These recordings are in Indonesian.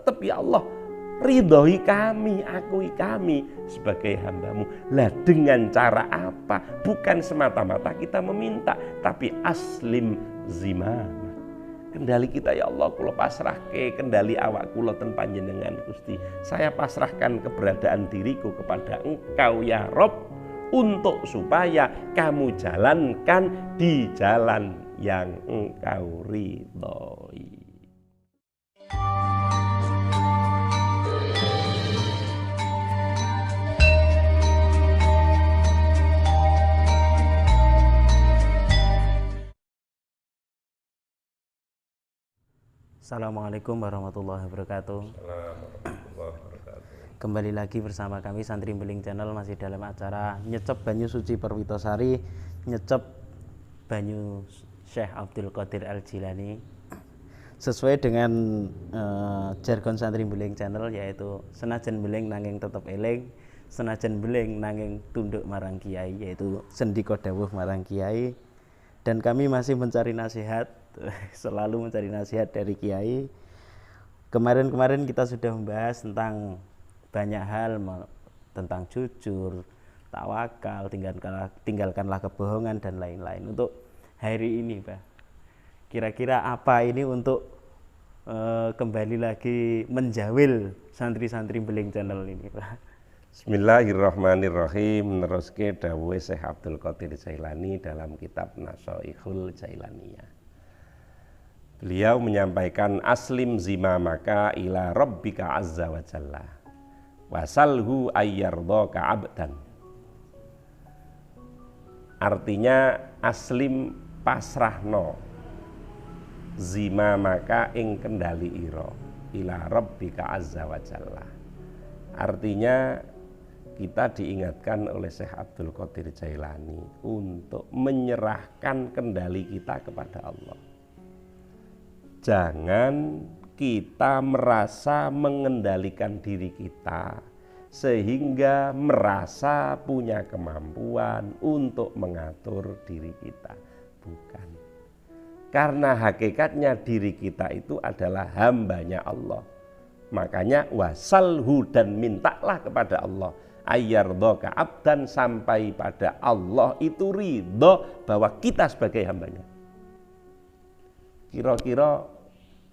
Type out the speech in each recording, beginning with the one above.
tetap ya Allah ridhoi kami, akui kami sebagai hamba-Mu. Lah dengan cara apa? Bukan semata-mata kita meminta, tapi aslim zimam. Kendali kita ya Allah kula pasrahke, kendali awak kula ten panjenengan Gusti. Saya pasrahkan keberadaan diriku kepada Engkau ya Rob, untuk supaya kamu jalankan di jalan yang Engkau ridhoi. Assalamualaikum warahmatullahi wabarakatuh. Kembali lagi bersama kami Santri Beling Channel, masih dalam acara nyecep banyu suci Perwitosari, nyecep banyu Syekh Abdul Qadir Al Jilani. Sesuai dengan jargon Santri Beling Channel, yaitu senajan beling nanging tetep eling, senajan beling nanging tunduk marang kiai, yaitu sendika dawuh marang kiai. Dan kami masih mencari nasihat, selalu mencari nasihat dari kiai. Kemarin kita sudah membahas tentang banyak hal, tentang jujur, tawakal, tinggalkanlah kebohongan dan lain-lain. Untuk hari ini, Pak, kira-kira apa ini untuk kembali lagi menjawil santri-santri Beling Channel ini, Pak? Bismillahirrahmanirrahim. Neruske dawuhe Syekh Abdul Qadir Jailani dalam kitab Nashaihul Jailaniyah. Beliau menyampaikan aslim zimamaka ila rabbika azza wa jalla wasalhu ayyardaka abdan. Artinya aslim pasrahno zimamaka ing kendali ira ila rabbika azza wa jalla. Artinya kita diingatkan oleh Syekh Abdul Qadir Jailani untuk menyerahkan kendali kita kepada Allah. Jangan kita merasa mengendalikan diri kita sehingga merasa punya kemampuan untuk mengatur diri kita. Bukan. Karena hakikatnya diri kita itu adalah hambanya Allah. Makanya wasalhu, dan mintalah kepada Allah ayyardaka abdan, sampai pada Allah itu ridho bahwa kita sebagai hambanya. Kira-kira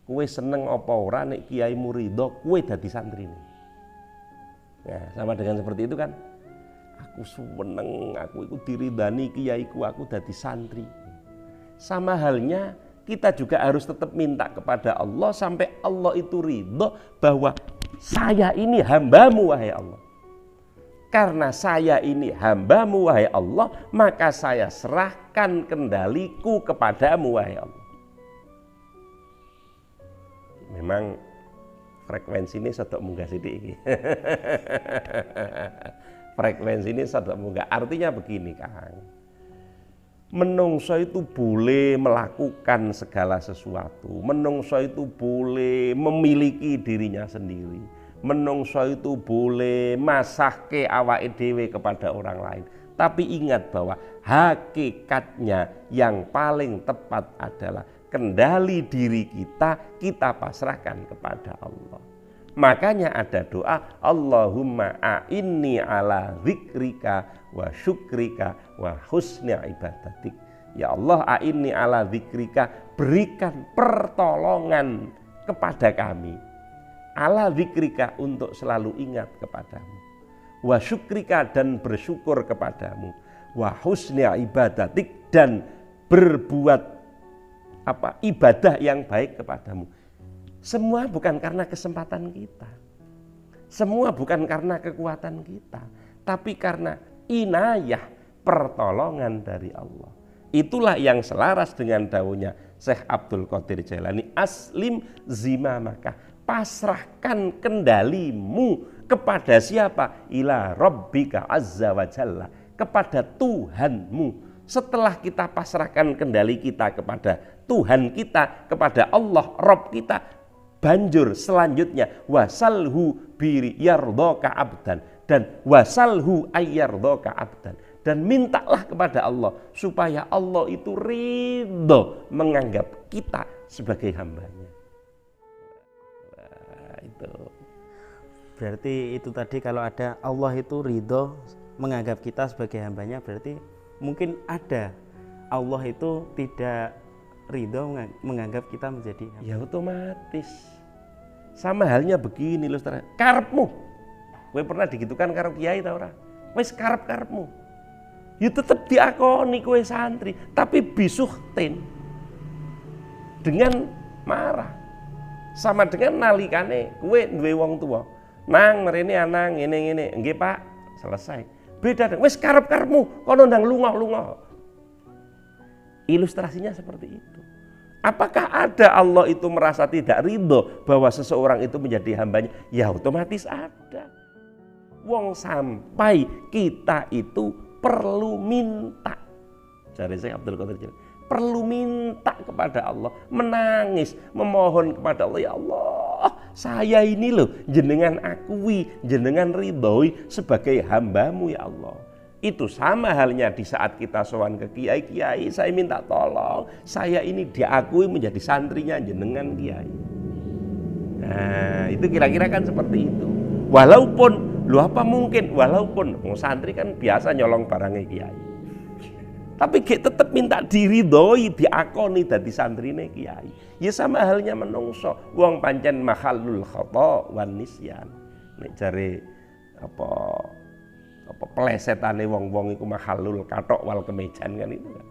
kue seneng apa ora nek kiaimu ridho kue dadi santri. Ya, sama dengan seperti itu kan. Aku seneng, aku itu diridani kiaiku, aku dadi santri. Sama halnya kita juga harus tetap minta kepada Allah sampai Allah itu ridho bahwa saya ini hambamu wahai Allah. Karena saya ini hambamu wahai Allah, maka saya serahkan kendaliku kepadamu wahai Allah. Memang frekuensi ini sedok munggah sithik iki. Frekuensi ini sedok munggah. Artinya begini, Kang. Menungso itu boleh melakukan segala sesuatu. Menungso itu boleh memiliki dirinya sendiri. Menungso itu boleh masahke awake dhewe kepada orang lain. Tapi ingat bahwa hakikatnya yang paling tepat adalah kendali diri kita pasrahkan kepada Allah. Makanya ada doa, Allahumma a'inni ala zikrika wa syukrika wa husni ibadatik. Ya Allah, a'inni ala zikrika, berikan pertolongan kepada kami. Ala zikrika, untuk selalu ingat kepadamu. Wa syukrika, dan bersyukur kepadamu. Wa husni ibadatik, dan berbuat ibadah yang baik kepadamu. Semua bukan karena kesempatan kita, semua bukan karena kekuatan kita, tapi karena inayah, pertolongan dari Allah. Itulah yang selaras dengan dawuhnya Syekh Abdul Qadir Jailani, aslim zimamaka, pasrahkan kendalimu kepada siapa? Ila rabbika azza wa jalla, kepada Tuhanmu. Setelah kita pasrahkan kendali kita kepada Tuhan kita, kepada Allah Rabb kita, banjur selanjutnya wasalhu bi yardaka abdan, dan wasalhu ayyardaka abdan, dan mintalah kepada Allah supaya Allah itu ridho menganggap kita sebagai hambanya. gitu. Berarti itu tadi kalau ada Allah itu ridho menganggap kita sebagai hambanya, berarti mungkin ada Allah itu tidak ridho menganggap kita menjadi hamba. Ya otomatis. Sama halnya begini loh, saudara. Karepmu. Kowe pernah digitukan karo kiai ta ora? Wis karep-karepmu. Ya tetep diakoni kowe santri, tapi bisuhtin. Dengan marah. Sama dengan nalikane kowe duwe wong tua. Nang mrene anang ngene-ngene. Nggih Pak, selesai. Beda dengan wis karep-karepmu, kono ndang lunga-lunga. Ilustrasinya seperti itu. Apakah ada Allah itu merasa tidak ridho bahwa seseorang itu menjadi hambanya? Ya otomatis ada. Wong sampai kita itu perlu minta. Jare Syekh Abdul Qadir Jilani, perlu minta kepada Allah, menangis, memohon kepada Allah, ya Allah, saya ini loh jenengan akui, jenengan ridhoi sebagai hambamu ya Allah. Itu sama halnya di saat kita sowan ke kiai, saya minta tolong, saya ini diakui menjadi santrinya jenengan kiai. Nah itu kira-kira kan seperti itu. Walaupun, lu apa mungkin, walaupun santri kan biasa nyolong barangnya kiai, tapi tetap minta diridhoi, diakoni dadi santrine kiai. Ya sama halnya menungso, wong pancen mahallul khata wan nisyan. Nek jare apa pelesetane wong-wong iku mahallul katok wal kemejan kan itu kan.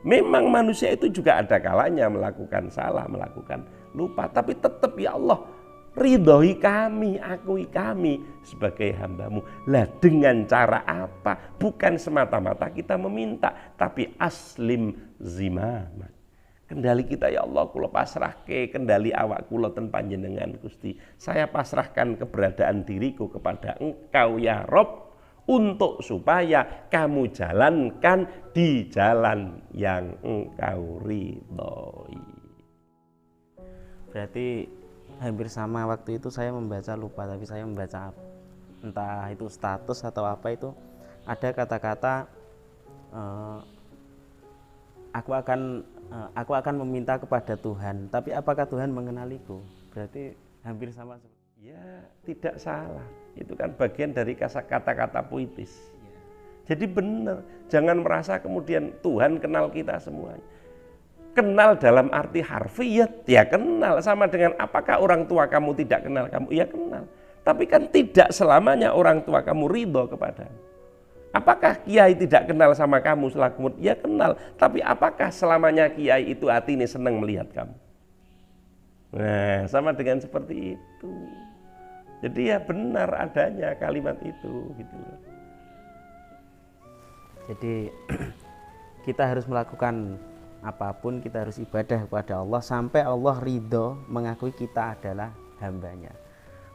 Memang manusia itu juga ada kalanya melakukan salah, melakukan lupa, tapi tetap ya Allah ridhoi kami, akui kami sebagai hambamu. Lah dengan cara apa? Bukan semata-mata kita meminta, tapi aslim zimamak. Kendali kita ya Allah kula pasrahke, kendali awak kula ten panjenengan Gusti. Saya pasrahkan keberadaan diriku kepada Engkau ya Rob, untuk supaya kamu jalankan di jalan yang Engkau ridhoi. Berarti hampir sama waktu itu saya membaca, lupa tapi saya membaca entah itu status atau apa itu, ada kata-kata aku akan meminta kepada Tuhan, tapi apakah Tuhan mengenaliku? Berarti hampir sama. Ya tidak salah, itu kan bagian dari kata-kata puitis. Jadi benar, jangan merasa kemudian Tuhan kenal kita semuanya. Kenal dalam arti harfiah, ya kenal. Sama dengan apakah orang tua kamu tidak kenal kamu? Ya kenal. Tapi kan tidak selamanya orang tua kamu ridho kepadamu. Apakah kiai tidak kenal sama kamu selaku murid? Ya kenal. Tapi apakah selamanya kiai itu hati ini senang melihat kamu? Nah, sama dengan seperti itu. Jadi ya benar adanya kalimat itu gitu loh. Jadi kita harus melakukan apapun, kita harus ibadah kepada Allah sampai Allah ridho mengakui kita adalah hambanya.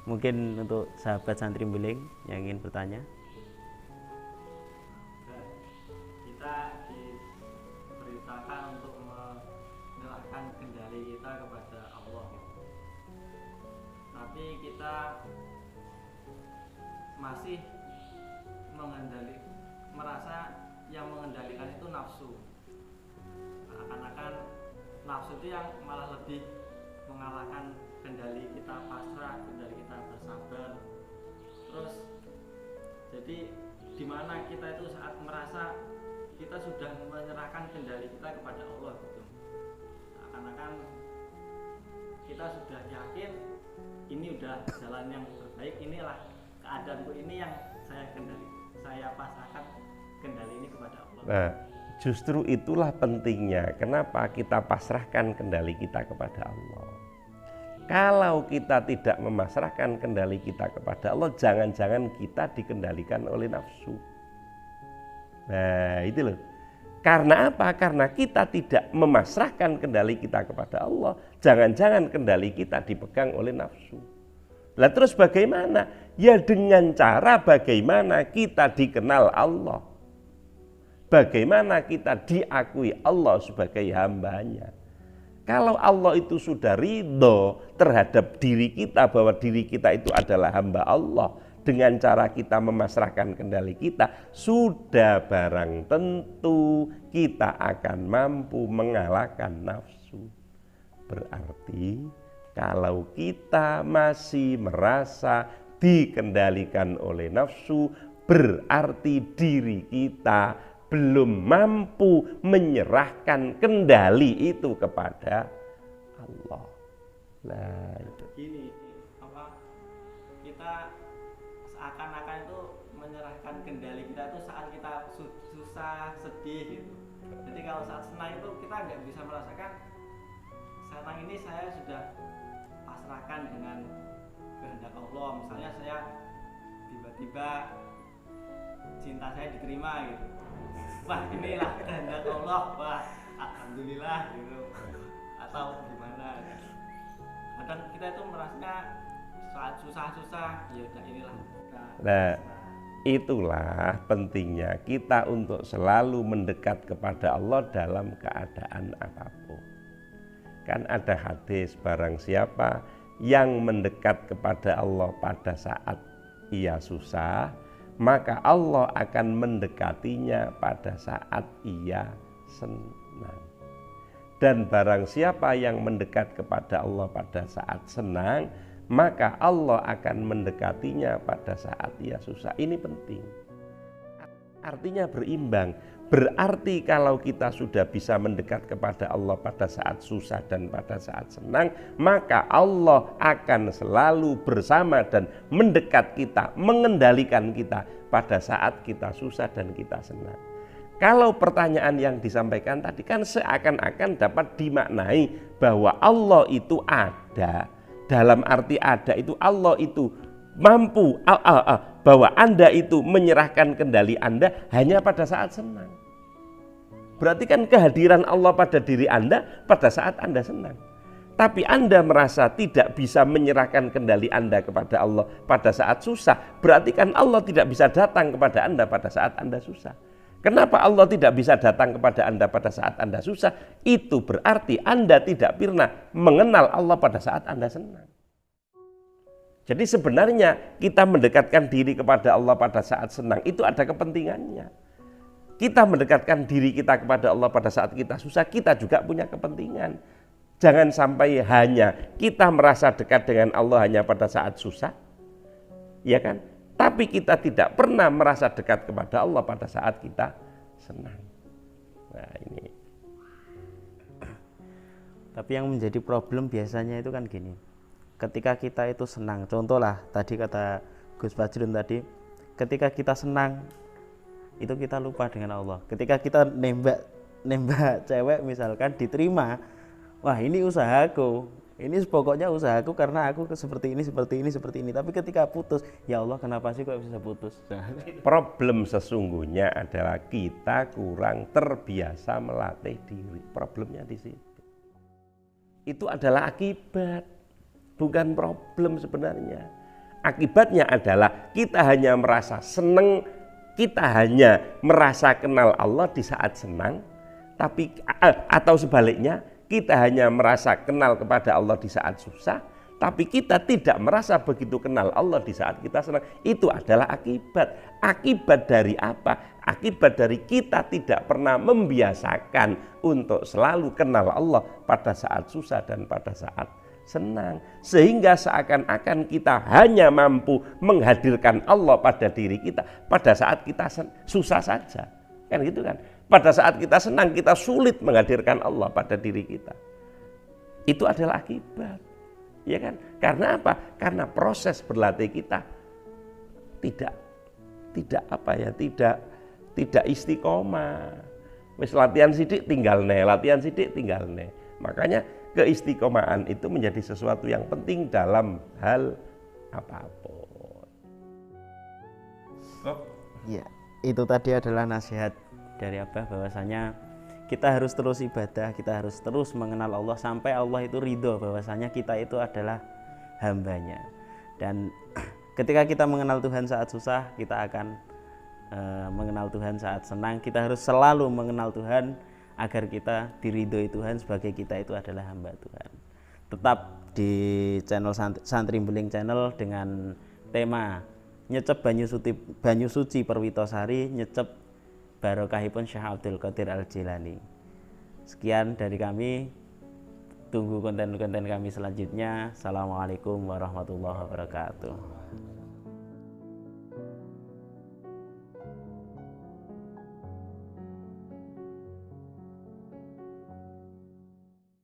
Mungkin untuk sahabat santri beling yang ingin bertanya. Kita diperintahkan untuk menyerahkan kendali kita kepada Allah, tapi kita masih merasa yang mengendalikan itu nafsu. Akan-akan nafsu itu yang malah lebih mengalahkan kendali kita pasrah, kendali kita bersabar. Terus jadi di mana kita itu saat merasa kita sudah menyerahkan kendali kita kepada Allah gitu. Akan-akan kita sudah yakin ini udah jalan yang terbaik, inilah keadaanku, ini yang saya kendali, saya pasrahkan kendali ini kepada Allah. Nah, justru itulah pentingnya kenapa kita pasrahkan kendali kita kepada Allah. Kalau kita tidak memasrahkan kendali kita kepada Allah, jangan-jangan kita dikendalikan oleh nafsu. Nah, itu loh. Karena apa? Karena kita tidak memasrahkan kendali kita kepada Allah, jangan-jangan kendali kita dipegang oleh nafsu. Lah terus bagaimana? Ya dengan cara bagaimana kita dikenal Allah. Bagaimana kita diakui Allah sebagai hambanya. Kalau Allah itu sudah ridho terhadap diri kita, bahwa diri kita itu adalah hamba Allah, dengan cara kita memasrahkan kendali kita, sudah barang tentu kita akan mampu mengalahkan nafsu. Berarti Kalau kita masih merasa dikendalikan oleh nafsu, berarti diri kita belum mampu menyerahkan kendali itu kepada Allah. Nah, itu. Gini, kita seakan-akan itu menyerahkan kendali kita itu saat kita susah, sedih gitu. Jadi kalau saat senang itu kita nggak bisa merasakan senang ini saya sudah pasrahkan dengan kehendak Allah. Misalnya saya tiba-tiba cinta saya diterima gitu, wah inilah kehendak Allah, wah alhamdulillah gitu, atau gimana. Kadang kita itu merasanya saat susah-susah, ya udah inilah. Nah, itulah pentingnya kita untuk selalu mendekat kepada Allah dalam keadaan apapun. Kan ada hadis, barang siapa yang mendekat kepada Allah pada saat ia susah, maka Allah akan mendekatinya pada saat ia senang. Dan barang siapa yang mendekat kepada Allah pada saat senang, maka Allah akan mendekatinya pada saat ia susah. Ini penting. Artinya berimbang. Berarti kalau kita sudah bisa mendekat kepada Allah pada saat susah dan pada saat senang, maka Allah akan selalu bersama dan mendekat kita, mengendalikan kita pada saat kita susah dan kita senang. Kalau pertanyaan yang disampaikan tadi kan seakan-akan dapat dimaknai bahwa Allah itu ada, dalam arti ada itu Allah itu mampu, bahwa Anda itu menyerahkan kendali Anda hanya pada saat senang. Berarti kan kehadiran Allah pada diri Anda pada saat Anda senang. Tapi Anda merasa tidak bisa menyerahkan kendali Anda kepada Allah pada saat susah, berarti kan Allah tidak bisa datang kepada Anda pada saat Anda susah. Kenapa Allah tidak bisa datang kepada Anda pada saat Anda susah? Itu berarti Anda tidak pernah mengenal Allah pada saat Anda senang. Jadi sebenarnya kita mendekatkan diri kepada Allah pada saat senang itu ada kepentingannya. Kita mendekatkan diri kita kepada Allah pada saat kita susah, kita juga punya kepentingan. Jangan sampai hanya kita merasa dekat dengan Allah hanya pada saat susah, ya kan? Tapi kita tidak pernah merasa dekat kepada Allah pada saat kita senang. Nah ini. Tapi yang menjadi problem biasanya itu kan gini. Ketika kita itu senang, contohlah tadi kata Gus Fajrun tadi, ketika kita senang itu kita lupa dengan Allah. Ketika kita nembak cewek misalkan diterima, wah ini usahaku, ini pokoknya usahaku karena aku seperti ini. Tapi ketika putus, ya Allah kenapa sih kok bisa putus? Problem sesungguhnya adalah kita kurang terbiasa melatih diri. Problemnya di situ. Itu adalah akibat, bukan problem sebenarnya. Akibatnya adalah kita hanya merasa senang, kita hanya merasa kenal Allah di saat senang, tapi atau sebaliknya kita hanya merasa kenal kepada Allah di saat susah, tapi kita tidak merasa begitu kenal Allah di saat kita senang. Itu adalah akibat. Akibat dari apa? Akibat dari kita tidak pernah membiasakan untuk selalu kenal Allah pada saat susah dan pada saat senang, sehingga seakan-akan kita hanya mampu menghadirkan Allah pada diri kita pada saat kita susah saja, kan gitu kan? Pada saat kita senang kita sulit menghadirkan Allah pada diri kita. Itu adalah akibat, ya kan? Karena apa? Karena proses berlatih kita tidak istiqomah. Wis latihan sidik tinggal nih, latihan sidik tinggal nih. Makanya keistiqomahan itu menjadi sesuatu yang penting dalam hal apapun. Ya, itu tadi adalah nasihat dari Abah bahwasanya kita harus terus ibadah, kita harus terus mengenal Allah sampai Allah itu ridho bahwasanya kita itu adalah hambanya. Dan ketika kita mengenal Tuhan saat susah, kita akan mengenal Tuhan saat senang. Kita harus selalu mengenal Tuhan agar kita diridhoi Tuhan sebagai kita itu adalah hamba Tuhan. Tetap di channel Santri Beling Channel dengan tema nyecep banyu suci Perwitosari, nyecep barokahipun Syekh Abdul Qadir Al Jilani. Sekian dari kami. Tunggu konten-konten kami selanjutnya. Assalamualaikum warahmatullahi wabarakatuh.